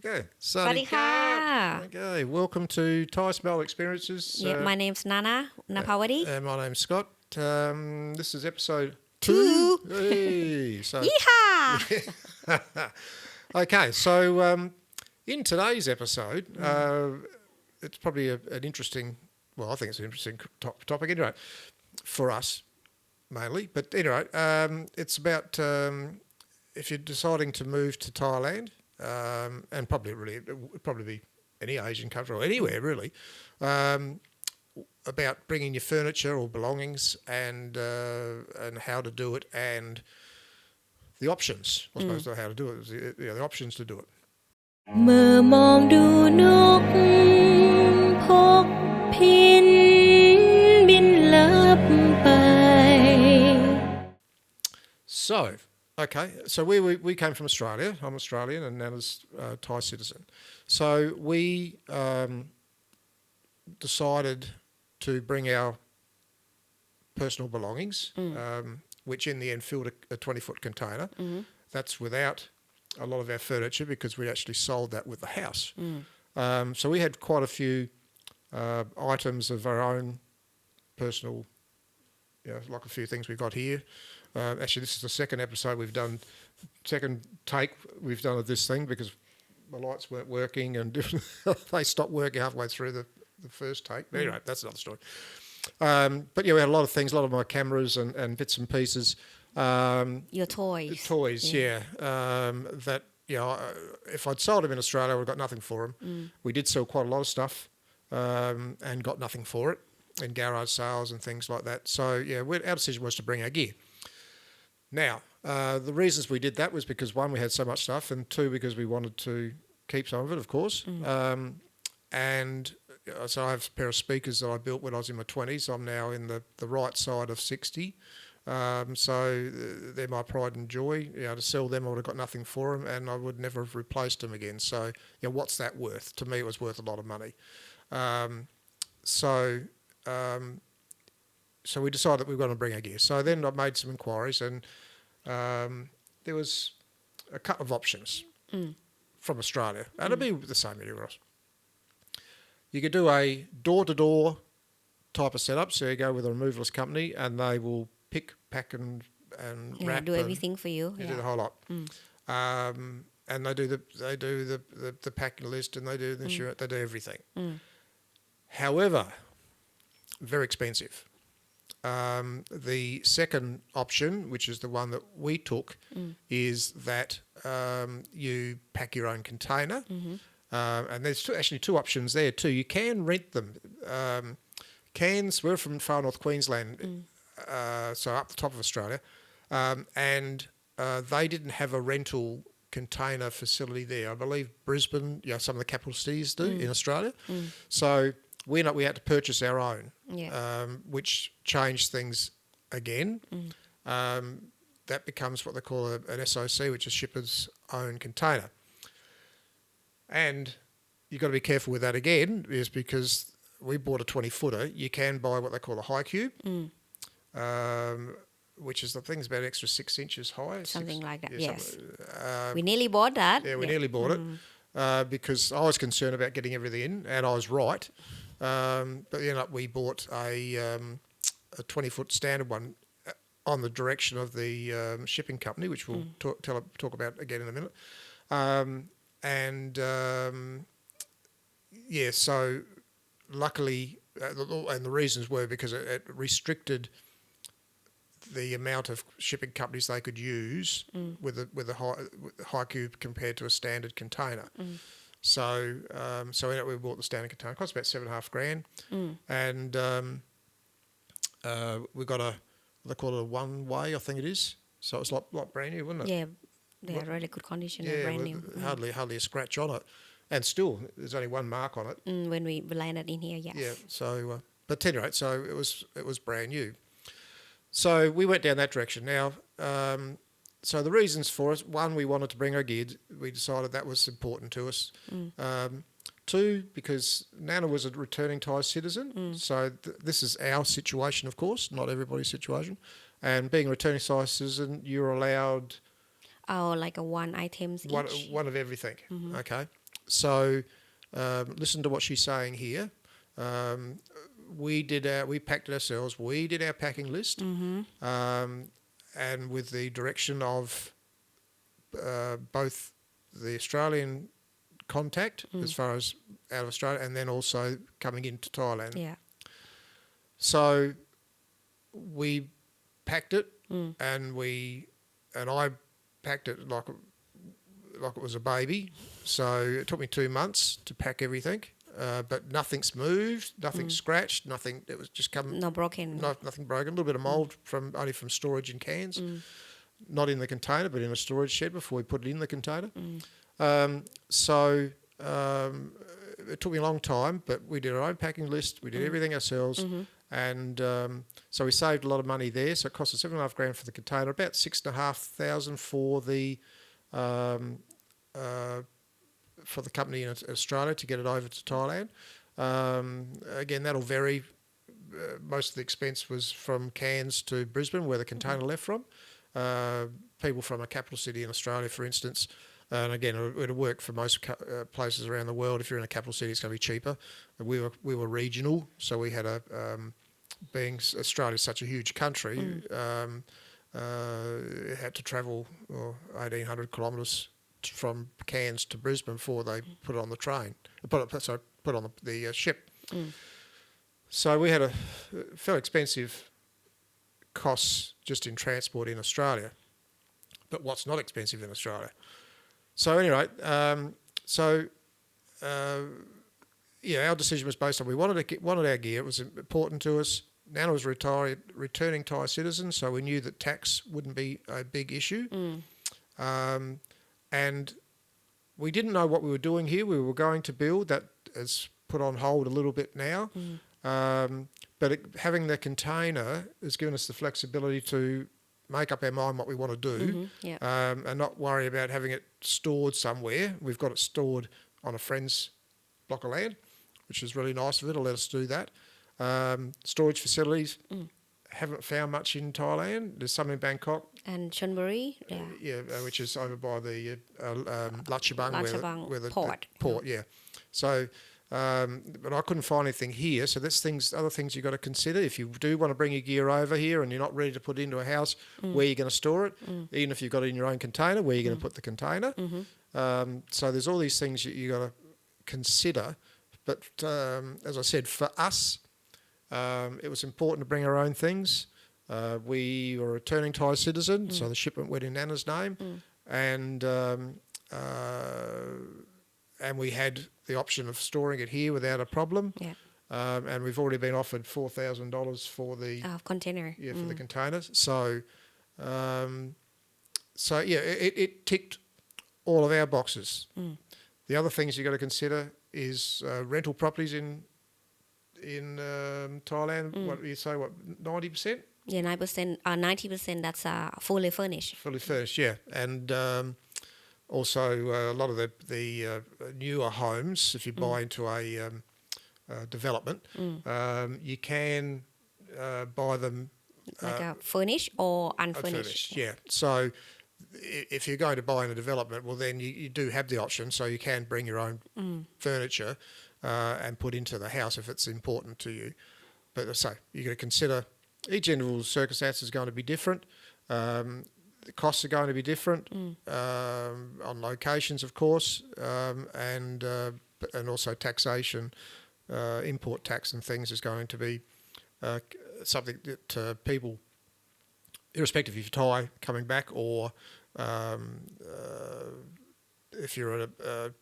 Okay. สวัสดีค่ะ Okay. Welcome to Thai Smell Experiences. Yeah, my name's Nana Napawadi. My name's Scott. This is episode 2. Two. Hey. So, Yeehaw! okay. So, in today's episode, it's probably an interesting. Well, I think it's an interesting topic anyway, for us mainly. But anyway, it's about if you're deciding to move to Thailand. And probably it would probably be any Asian country or anywhere really, about bringing your furniture or belongings and how to do it and the options. I suppose how to do it. The options to do it. เมื่อมองดูนกพกพินบินลับไป So. Okay, so we came from Australia. I'm Australian and Nana's a Thai citizen. So we decided to bring our personal belongings, which in the end filled a 20-foot container. That's without a lot of our furniture because we actually sold that with the house. So we had quite a few items of our own personal, like a few things we got here. Actually, this is the second take we've done of this thing because my lights weren't working and they stopped working halfway through the first take. But anyway, that's another story. But yeah, we had a lot of things, a lot of my cameras and bits and pieces. Your toys. Toys, yeah. That, if I'd sold them in Australia, I would have got nothing for them. We did sell quite a lot of stuff and got nothing for it in garage sales and things like that. So, yeah, our decision was to bring our gear. Now, the reasons we did that was because, one, we had so much stuff, and two, because we wanted to keep some of it, of course. And so I have a pair of speakers that I built when I was in my 20s. I'm now in the right side of 60. So they're my pride and joy. To sell them, I would have got nothing for them, and I would never have replaced them again. So, what's that worth? To me, it was worth a lot of money. So we decided that we were going to bring our gear. So then I made some inquiries, and there was a couple of options from Australia. And it'd be the same anywhere else. You could do a door-to-door type of setup. So you go with a removalist company, and they will pick, pack, and wrap. Do everything for you. They do the whole lot. And they do the packing list, and they do the insurance. They do everything. However, very expensive. The second option, which is the one that we took, is that you pack your own container. And there's actually two options there too. You can rent them. Cairns, we're from far north Queensland, so up the top of Australia, and they didn't have a rental container facility there. I believe Brisbane, some of the capital cities do in Australia. So we had to purchase our own, which changed things again. That becomes what they call an SOC, which is shipper's own container. And you've got to be careful with that again, is because we bought a 20-footer. You can buy what they call a high cube, which is the thing's about an extra 6 inches high. Something like that, yes. We nearly bought that. Yeah, we nearly bought it because I was concerned about getting everything in, and I was right. But we bought a 20-foot standard one on the direction of the shipping company, which we'll talk about again in a minute. So luckily, and the reasons were because it restricted the amount of shipping companies they could use with a high cube compared to a standard container. So we bought the standard container. It cost about $7,500, and we got they call it a one-way, I think it is. So it's like brand new, wasn't it? Yeah, they are really good condition, brand new. Hardly a scratch on it, and still there's only one mark on it. When we landed in here, yes. Yeah. So, but anyway, so it was brand new. So we went down that direction. Now, so the reasons for us: one, we wanted to bring our gear. We decided that was important to us. Two, because Nana was a returning Thai citizen, so this is our situation, of course, not everybody's situation. And being a returning Thai citizen, you're allowed Oh, like a one items each. One of everything. Okay. So listen to what she's saying here. We packed it ourselves. We did our packing list, and with the direction of both the Australian contact as far as out of Australia, and then also coming into Thailand. Yeah. So we packed it, and I packed it like it was a baby. So it took me 2 months to pack everything, but nothing's moved, nothing's scratched, nothing. It was just come. No broken. Nothing broken. A little bit of mould only from storage in cans, not in the container, but in a storage shed before we put it in the container. So it took me a long time, but we did our own packing list. We did everything ourselves, and so we saved a lot of money there. So it cost us $7,500 for the container, about $6,500 for the company in Australia to get it over to Thailand. Again, that'll vary. Most of the expense was from Cairns to Brisbane, where the container left from. People from a capital city in Australia, for instance. And again, it'll work for most places around the world. If you're in a capital city, it's going to be cheaper. We were regional, so we had being Australia's such a huge country, had to travel 1,800 kilometres from Cairns to Brisbane before they put it on the train. Put on the ship. So we had a fairly expensive costs just in transport in Australia. But what's not expensive in Australia? So anyway, our decision was based on we wanted our gear. It was important to us. Nana was returning Thai citizen, so we knew that tax wouldn't be a big issue. And we didn't know what we were doing here. We were going to build. That is put on hold a little bit now. But having the container has given us the flexibility to make up our mind what we want to do, and not worry about having it stored somewhere. We've got it stored on a friend's block of land, which is really nice of it. It'll let us do that. Storage facilities, haven't found much in Thailand. There's some in Bangkok. And Chonburi, which is over by the Lachabang, where the port. Port, yeah. So, but I couldn't find anything here. So there's other things you've got to consider. If you do want to bring your gear over here and you're not ready to put it into a house, where you're going to store it, even if you've got it in your own container, where you're going to put the container. So there's all these things you got to consider. But as I said, for us, it was important to bring our own things. We were a returning Thai citizen, so the shipment went in Nana's name, and we had the option of storing it here without a problem. And we've already been offered $4,000 for the container. For the containers. So, it ticked all of our boxes. The other things you got to consider is rental properties in Thailand. What do you say? 90%? Yeah, 9%, 90%. That's fully furnished. Fully furnished, yeah, and also a lot of the newer homes. If you buy into a development, you can buy them like furnished or unfurnished. Yeah. So if you're going to buy in a development, well, then you do have the option, so you can bring your own furniture and put into the house if it's important to you. But so you've got to consider each individual circumstance is going to be different. The costs are going to be different on locations, of course, and also taxation, import tax and things is going to be something that people, irrespective if you're Thai coming back or if you're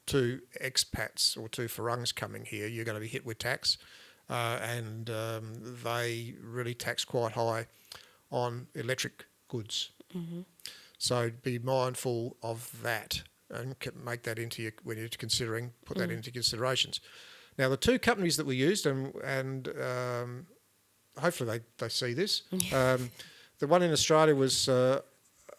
two expats or two Farangs coming here, you're going to be hit with tax, and they really tax quite high on electric goods. So be mindful of that and make that into when you're considering, put that into considerations. Now, the two companies that we used, and hopefully they see this, the one in Australia was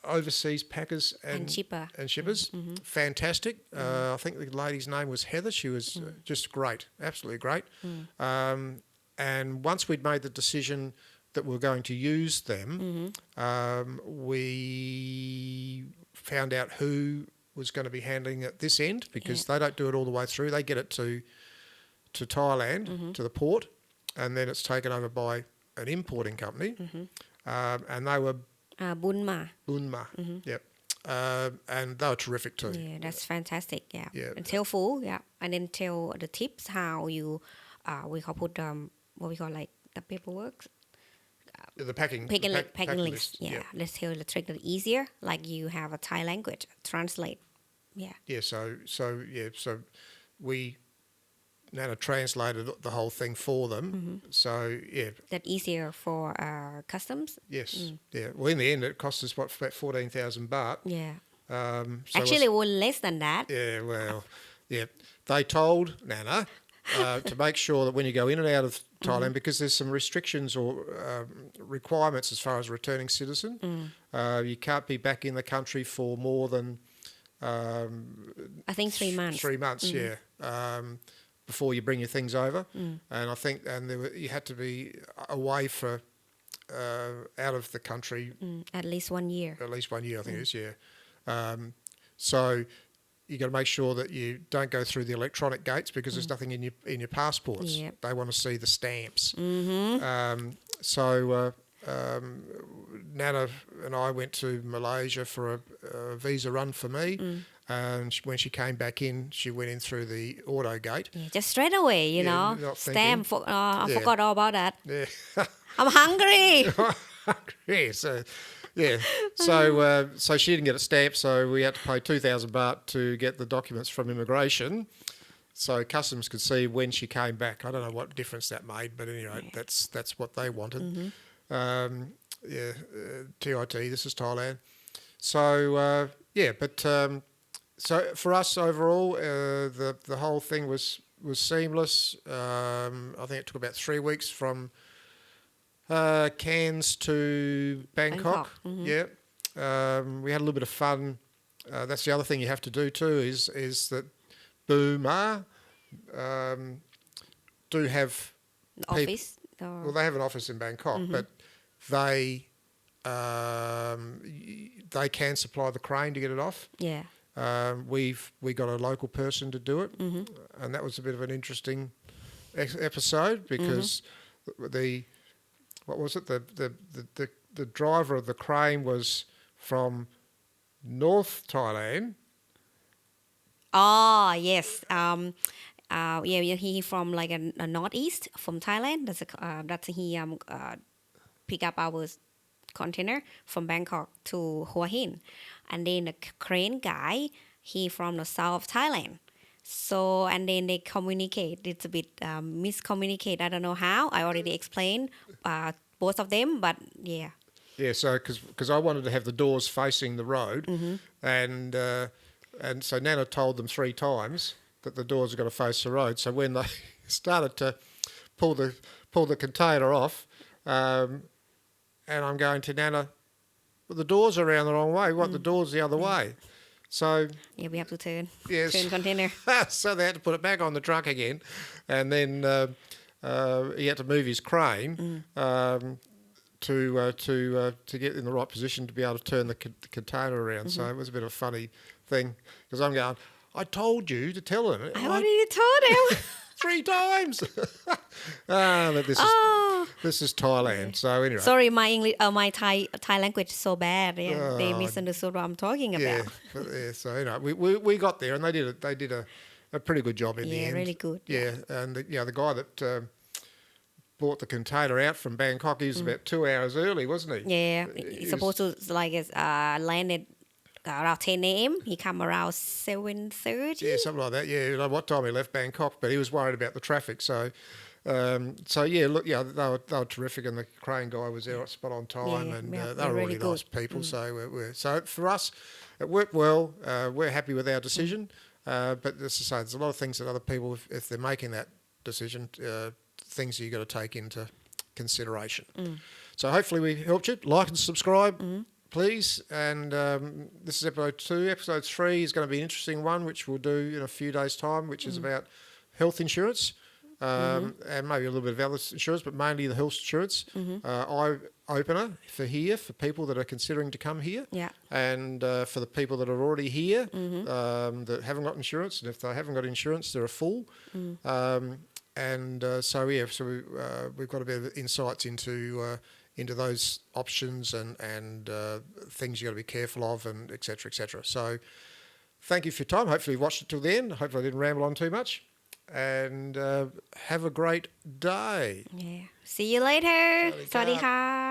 Overseas Packers and Shippers. Fantastic. I think the lady's name was Heather. She was just great, absolutely great. And once we'd made the decision that we were going to use them, we found out who was going to be handling at this end because they don't do it all the way through. They get it to Thailand, to the port, and then it's taken over by an importing company. And they were... Bunma. Yep. And they were terrific too. Yeah, that's fantastic. Yeah. Yeah. And helpful. Yeah. And then tell the tips how you, we call put, what we call like the paperwork. The packing list. Yeah. Let's tell the trick that easier. Like you have a Thai language translate. Yeah. Yeah. So we Nana translated the whole thing for them. So yeah. That easier for customs. Yes. Yeah. Well, in the end, it cost us about 14,000 baht. Yeah. So actually, it was less than that. Yeah. Well. Yeah. They told Nana to make sure that when you go in and out of Thailand, because there's some restrictions or requirements as far as returning citizen, you can't be back in the country for more than I think 3 months. 3 months, yeah. Before you bring your things over, and I think you had to be away for out of the country at least 1 year. At least 1 year, I think it is. Yeah. So you got to make sure that you don't go through the electronic gates because there's nothing in your passports. Yep. They want to see the stamps. So Nana and I went to Malaysia for a visa run for me. And when she came back in, she went in through the auto gate. Yeah, just straight away, you know. Stamp. I forgot all about that. Yeah. I'm hungry. Yeah. So, yeah. So she didn't get a stamp, so we had to pay 2,000 baht to get the documents from immigration, so customs could see when she came back. I don't know what difference that made, but anyway, that's what they wanted. TIT. This is Thailand. So so for us overall, the whole thing was seamless. I think it took about 3 weeks from Cairns to Bangkok. Yeah. We had a little bit of fun. That's the other thing you have to do too is that Burma do have office. Well, they have an office in Bangkok, but they can supply the crane to get it off. Yeah. We got a local person to do it, and that was a bit of an interesting episode because the driver of the crane was from North Thailand. Oh yes, he from like a northeast from Thailand. That's he pick up our container from Bangkok to Hua Hin, and then the crane guy he from the south of Thailand. So and then they communicate. It's a bit miscommunicate. I don't know how. I already explained both of them, but yeah. Yeah, so because I wanted to have the doors facing the road, and so Nana told them 3 times that the doors are going to face the road. So when they started to pull the container off, and I'm going to Nana, well, the doors are around the wrong way. We want the doors the other way. So yeah, we have to turn container. So they had to put it back on the truck again, and then he had to move his crane to get in the right position to be able to turn the container around. So it was a bit of a funny thing because I'm going, I told you to tell him. I already told him 3 times. But this is Thailand. So anyway. Sorry, my English, my Thai language is so bad. Yeah, they misunderstood what I'm talking about. Yeah. So we got there and they did a pretty good job in the end. Yeah, really good. Yeah, and the guy that brought the container out from Bangkok, he was about 2 hours early, wasn't he? Yeah, he's supposed to landed around 10 a.m. He come around 7:30. Yeah, something like that. Yeah, I don't know what time he left Bangkok, but he was worried about the traffic. So they were terrific, and the crane guy was there spot on time, and they were really nice people. So for us, it worked well. We're happy with our decision, but as I say, there's a lot of things that other people, if they're making that decision, things that you got to take into consideration. So hopefully we helped you. Like and subscribe. Please, and this is episode 2. Episode 3 is going to be an interesting one, which we'll do in a few days' time, which is about health insurance. and maybe a little bit of other insurance, but mainly the health insurance. Eye opener for here for people that are considering to come here, and for the people that are already here that haven't got insurance, and if they haven't got insurance, they're a fool. So we've got a bit of insights into those options and things you've got to be careful of, and et cetera, et cetera. So thank you for your time. Hopefully you watched it till the end. Hopefully I didn't ramble on too much. And have a great day. Yeah. See you later. สวัสดีค่ะ